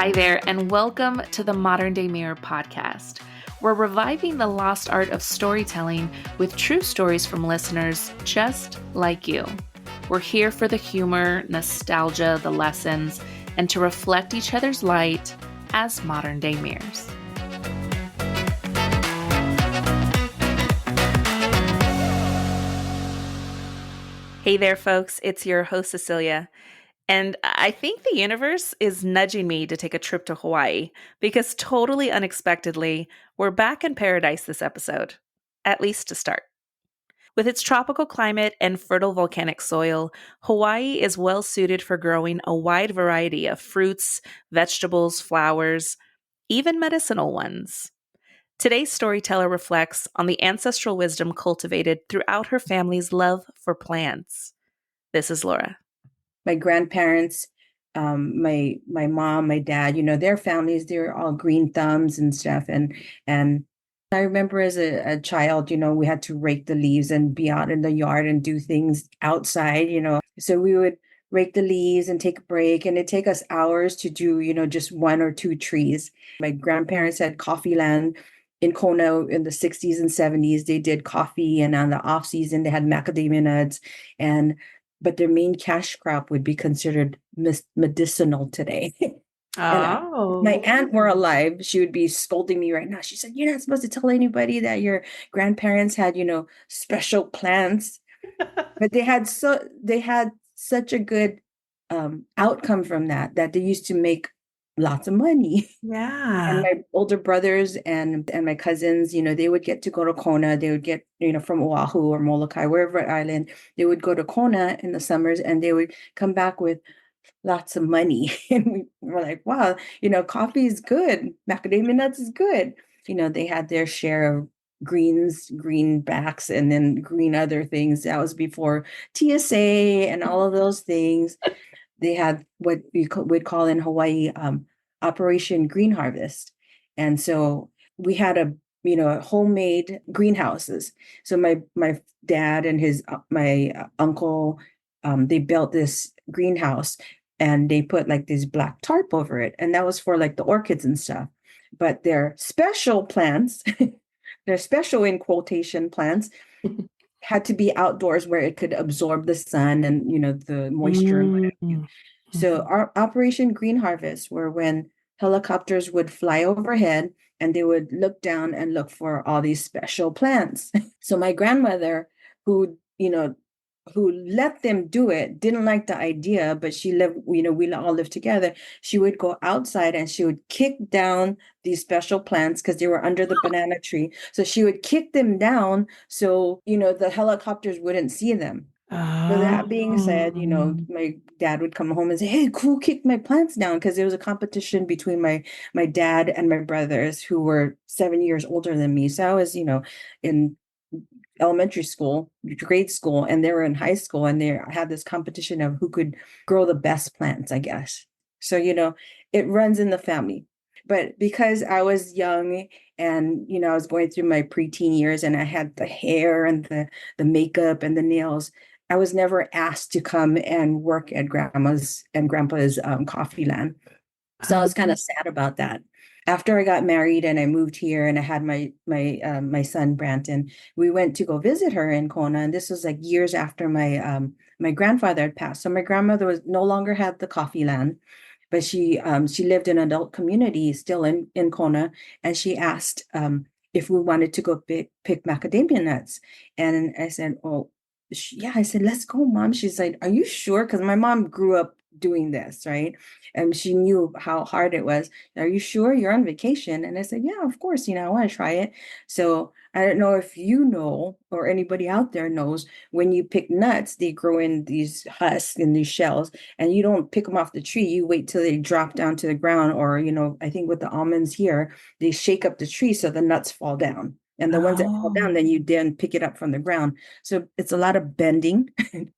Hi there, and welcome to the Modern Day Mirror podcast. We're reviving the lost art of storytelling with true stories from listeners just like you. We're here for the humor, nostalgia, the lessons, and to reflect each other's light as modern day mirrors. Hey there, folks. It's your host, Cecilia. And I think the universe is nudging me to take a trip to Hawaii because totally unexpectedly, we're back in paradise this episode, at least to start. With its tropical climate and fertile volcanic soil, Hawaii is well suited for growing a wide variety of fruits, vegetables, flowers, even medicinal ones. Today's storyteller reflects on the ancestral wisdom cultivated throughout her family's love for plants. This is Laura. My grandparents, my mom, my dad, their families, they're all green thumbs and stuff. And I remember as a child, we had to rake the leaves and be out in the yard and do things outside. So we would rake the leaves and take a break, and it'd take us hours to do, just one or two trees. My grandparents had coffee land in Kona in the 60s and 70s. They did coffee, and on the off season they had macadamia nuts, but their main cash crop would be considered medicinal today. And if my aunt were alive, she would be scolding me right now. She said, "You're not supposed to tell anybody that your grandparents had, special plants." But they had such a good outcome from that they used to make lots of money. And Yeah. my older brothers and my cousins, they would get to go to Kona. They would get, from Oahu or Molokai, wherever island, they would go to Kona in the summers, and they would come back with lots of money. And we were like, wow, coffee is good. Macadamia nuts is good. They had their share of greenbacks and then green other things. That was before TSA and all of those things. They had what we'd call in Hawaii, Operation Green Harvest. And so we had homemade greenhouses. So my dad and my uncle, they built this greenhouse, and they put like this black tarp over it. And that was for like the orchids and stuff. But their special plants, their special in quotation plants, had to be outdoors where it could absorb the sun and, the moisture and whatever. So our Operation Green Harvest were when helicopters would fly overhead and they would look down and look for all these special plants. So my grandmother, who let them do it, didn't like the idea, but she lived, we all lived together. She would go outside and she would kick down these special plants because they were under the banana tree. So she would kick them down so, the helicopters wouldn't see them. So that being said, my dad would come home and say, "Hey, who kicked my plants down?" Because there was a competition between my dad and my brothers, who were 7 years older than me. So I was, in elementary school, grade school, and they were in high school, and they had this competition of who could grow the best plants, I guess. So, it runs in the family. But because I was young and, I was going through my preteen years, and I had the hair and the makeup and the nails, I was never asked to come and work at grandma's and grandpa's coffee land. So I was kind of sad about that. After I got married and I moved here and I had my son Branton, we went to go visit her in Kona, and this was like years after my grandfather had passed. So my grandmother was no longer had the coffee land, but she lived in an adult community still in Kona, and she asked if we wanted to go pick macadamia nuts, and I said, "Oh, yeah." I said, "Let's go, Mom." She's like, "Are you sure?" Because my mom grew up doing this, right? And she knew how hard it was. "Are you sure you're on vacation?" And I said, "Yeah, of course, I want to try it." So I don't know if you know, or anybody out there knows, when you pick nuts, they grow in these husks and these shells, and you don't pick them off the tree. You wait till they drop down to the ground, or, I think with the almonds here, they shake up the tree so the nuts fall down. And the ones that fall down, then you pick it up from the ground. So it's a lot of bending.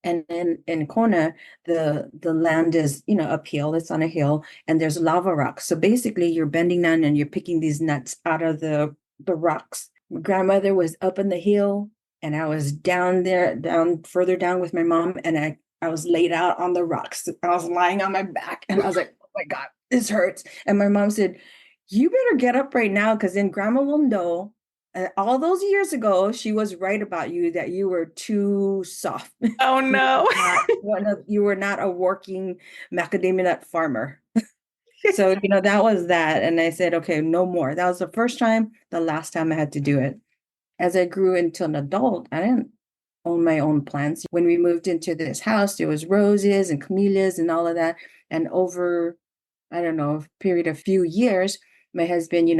And in Kona, the land is, uphill. It's on a hill, and there's lava rocks. So basically you're bending down and you're picking these nuts out of the rocks. My grandmother was up in the hill, and I was down further down with my mom, and I was laid out on the rocks. I was lying on my back, and I was like, "Oh my God, this hurts. And my mom said, you better get up right now because then grandma will know. All those years ago, she was right about you that you were too soft. Oh You no. were not you were not a working macadamia nut farmer. So, that was that. And I said, okay, no more. That was the first time, the last time I had to do it. As I grew into an adult, I didn't own my own plants. When we moved into this house, there was roses and camellias and all of that. And over, I don't know, a period of few years, my husband,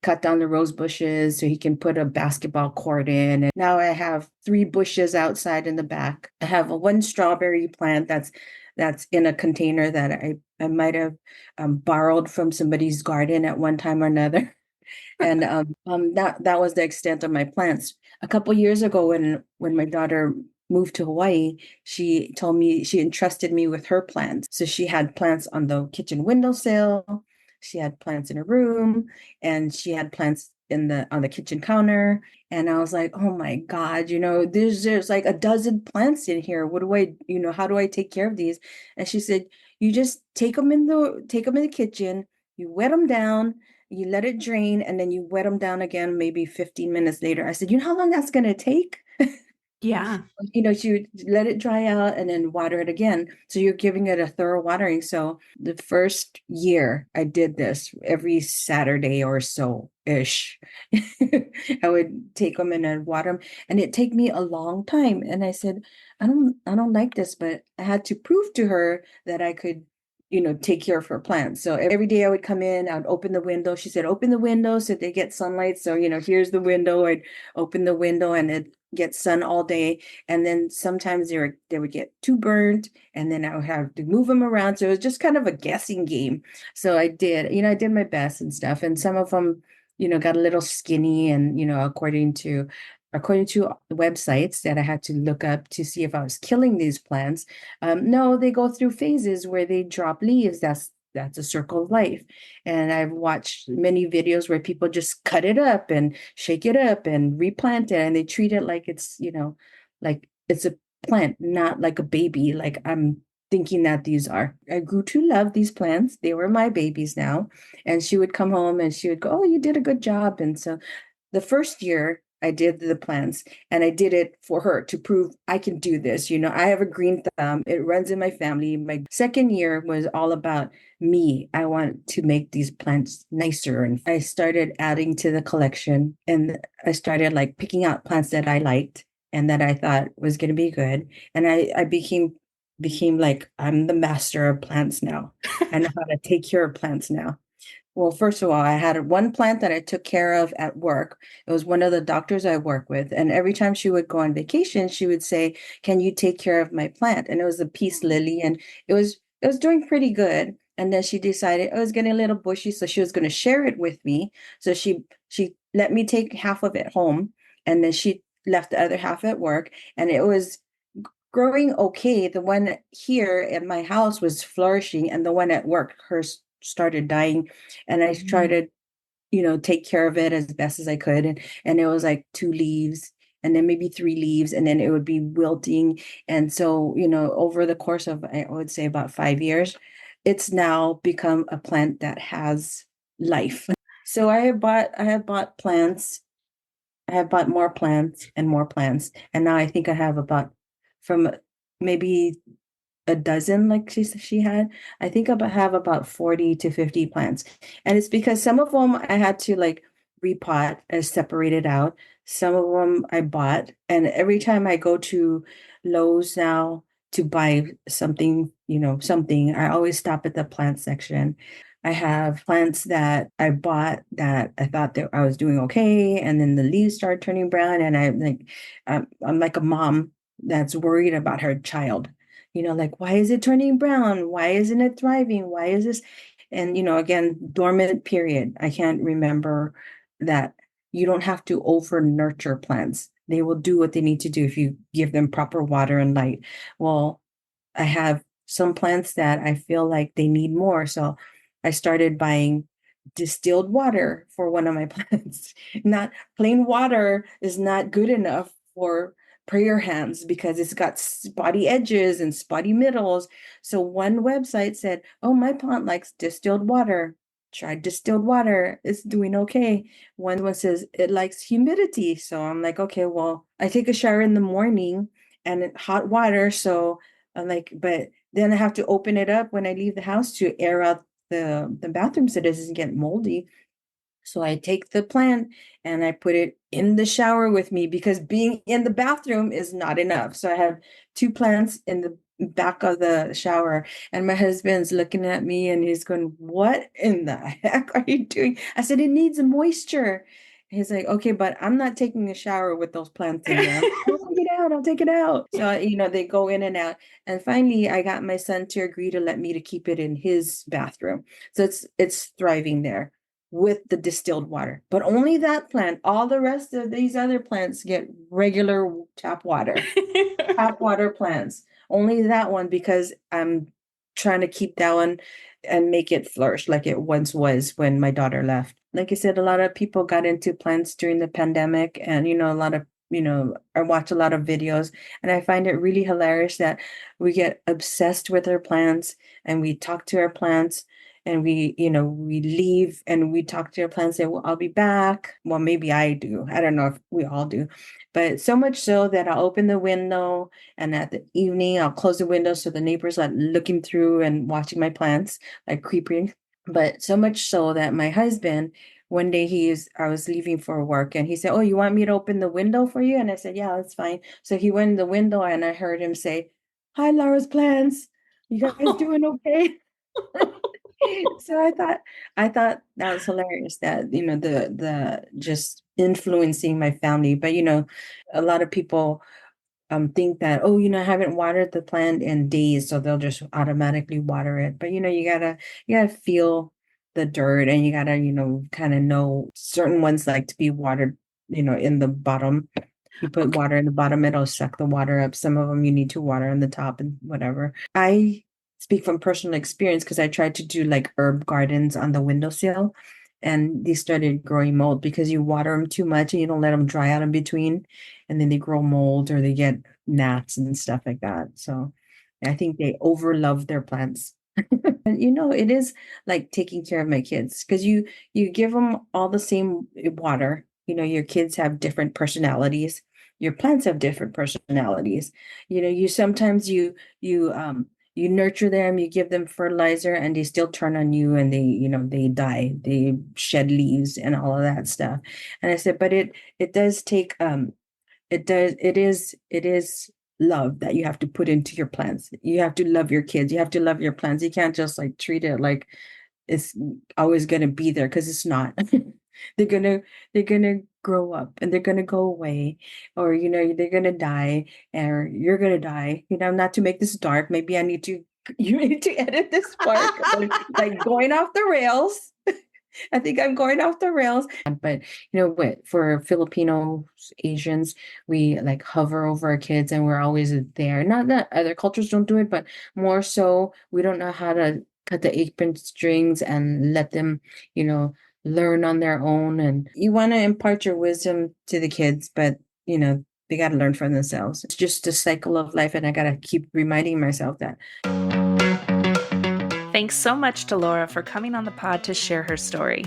cut down the rose bushes so he can put a basketball court in. And now I have 3 bushes outside in the back. I have a one strawberry plant that's in a container that I might have borrowed from somebody's garden at one time or another. And that was the extent of my plants. A couple years ago, when my daughter moved to Hawaii, she told me she entrusted me with her plants. So she had plants on the kitchen windowsill, she had plants in her room, and she had plants in the on the kitchen counter. And I was like, oh my God, there's like a dozen plants in here. What do I, how do I take care of these? And she said, you just take them in the kitchen, you wet them down, you let it drain, and then you wet them down again maybe 15 minutes later. I said, you know how long that's going to take? Yeah. You let it dry out and then water it again. So you're giving it a thorough watering. So the first year I did this every Saturday or so ish. I would take them and I'd water them. And it take me a long time. And I said, I don't like this, but I had to prove to her that I could, take care of her plants. So every day I would come in, I'd open the window. She said, open the window so they get sunlight. So, here's the window. I'd open the window and it get sun all day. And then sometimes they would get too burnt and then I would have to move them around. So it was just kind of a guessing game. So I did my best and stuff. And some of them, got a little skinny and, according to websites that I had to look up to see if I was killing these plants. No, they go through phases where they drop leaves. That's a circle of life. And I've watched many videos where people just cut it up and shake it up and replant it, and they treat it like like it's a plant, not like a baby, like I'm thinking that these are. I grew to love these plants. They were my babies now. And she would come home and she would go, oh, you did a good job. And so the first year I did the plants and I did it for her to prove I can do this. I have a green thumb. It runs in my family. My second year was all about me. I want to make these plants nicer. And I started adding to the collection and I started like picking out plants that I liked and that I thought was going to be good. And I became like, I'm the master of plants now. I know how to take care of plants now. Well, first of all, I had one plant that I took care of at work. It was one of the doctors I work with. And every time she would go on vacation, she would say, can you take care of my plant? And it was a peace lily and it was doing pretty good. And then she decided it was getting a little bushy, so she was going to share it with me. So she let me take half of it home and then she left the other half at work. And it was growing okay. The one here at my house was flourishing, and the one at work, hers started dying. And I tried to, take care of it as best as I could. And it was like 2 leaves, and then maybe 3 leaves, and then it would be wilting. And so, over the course of, I would say about 5 years, it's now become a plant that has life. So I have bought plants. I have bought more plants and more plants. And now I think I have about from maybe a dozen like she had. I think I have about 40 to 50 plants. And it's because some of them I had to like repot and separate it out. Some of them I bought. And every time I go to Lowe's now to buy something, something, I always stop at the plant section. I have plants that I bought that I thought that I was doing okay, and then the leaves start turning brown, and I'm like a mom that's worried about her child. Like, why is it turning brown? Why isn't it thriving? Why is this? And again, dormant period. I can't remember that you don't have to over nurture plants. They will do what they need to do if you give them proper water and light. Well, I have some plants that I feel like they need more. So I started buying distilled water for one of my plants. Not plain water is not good enough for prayer hands because it's got spotty edges and spotty middles. So one website said, oh, my plant likes distilled water. Tried distilled water. It's doing okay. One says it likes humidity. So I'm like, okay, well, I take a shower in the morning and hot water. So I'm like, but then I have to open it up when I leave the house to air out the bathroom so it doesn't get moldy. So I take the plant and I put it in the shower with me because being in the bathroom is not enough. So I have two plants in the back of the shower, and my husband's looking at me and he's going, what in the heck are you doing? I said, it needs moisture. He's like, okay, but I'm not taking a shower with those plants in there. I'll take it out. I'll take it out. So, they go in and out. And finally, I got my son to agree to let me to keep it in his bathroom. So it's thriving there with the distilled water, but only that plant. All the rest of these other plants get regular tap water, tap water plants. Only that one because I'm trying to keep that one and make it flourish like it once was when my daughter left. Like I said, a lot of people got into plants during the pandemic, and a lot of I watch a lot of videos, and I find it really hilarious that we get obsessed with our plants and we talk to our plants and we leave and we talk to our plants, say, well, I'll be back. Well, maybe I do. I don't know if we all do, but so much so that I'll open the window and at the evening I'll close the window so the neighbors are looking through and watching my plants like creeping. But so much so that my husband, one day I was leaving for work and he said, oh, you want me to open the window for you? And I said, yeah, that's fine. So he went in the window and I heard him say, hi, Laura's plants. You guys doing okay? So I thought that was hilarious that the just influencing my family. But a lot of people think that, oh, I haven't watered the plant in days, so they'll just automatically water it. But you gotta feel the dirt, and you gotta kind of know certain ones like to be watered in the bottom. You put Okay. water in the bottom, it'll suck the water up. Some of them you need to water in the top and whatever. I speak from personal experience because I tried to do like herb gardens on the windowsill, and they started growing mold because you water them too much and you don't let them dry out in between, and then they grow mold or they get gnats and stuff like that. So I think they over love their plants. And it is like taking care of my kids because you give them all the same water. Your kids have different personalities. Your plants have different personalities. You sometimes you nurture them, you give them fertilizer, and they still turn on you, and they die, they shed leaves and all of that stuff. And I said, but it does take it is love that you have to put into your plants. You have to love your kids. You have to love your plants. You can't just like treat it like it's always going to be there because it's not. They're gonna grow up and they're gonna go away, or they're gonna die, or you're gonna die. Not to make this dark. Maybe I need to you need to edit this part. Like going off the rails. I think I'm going off the rails. But what, for Filipinos, Asians, we like hover over our kids and we're always there. Not that other cultures don't do it, but more so we don't know how to cut the apron strings and let them, learn on their own. And you want to impart your wisdom to the kids, but they got to learn for themselves. It's just a cycle of life, and I got to keep reminding myself that. Thanks so much to Laura for coming on the pod to share her story.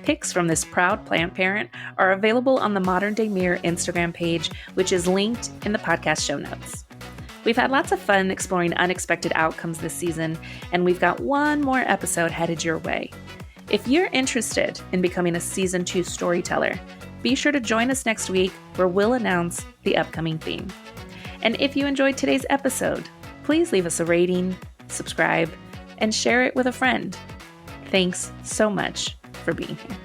Pics from this proud plant parent are available on the Modern Day Mirror Instagram page, which is linked in the podcast show notes. We've had lots of fun exploring unexpected outcomes this season, and we've got one more episode headed your way. If you're interested in becoming a Season 2 storyteller, be sure to join us next week where we'll announce the upcoming theme. And if you enjoyed today's episode, please leave us a rating, subscribe, and share it with a friend. Thanks so much for being here.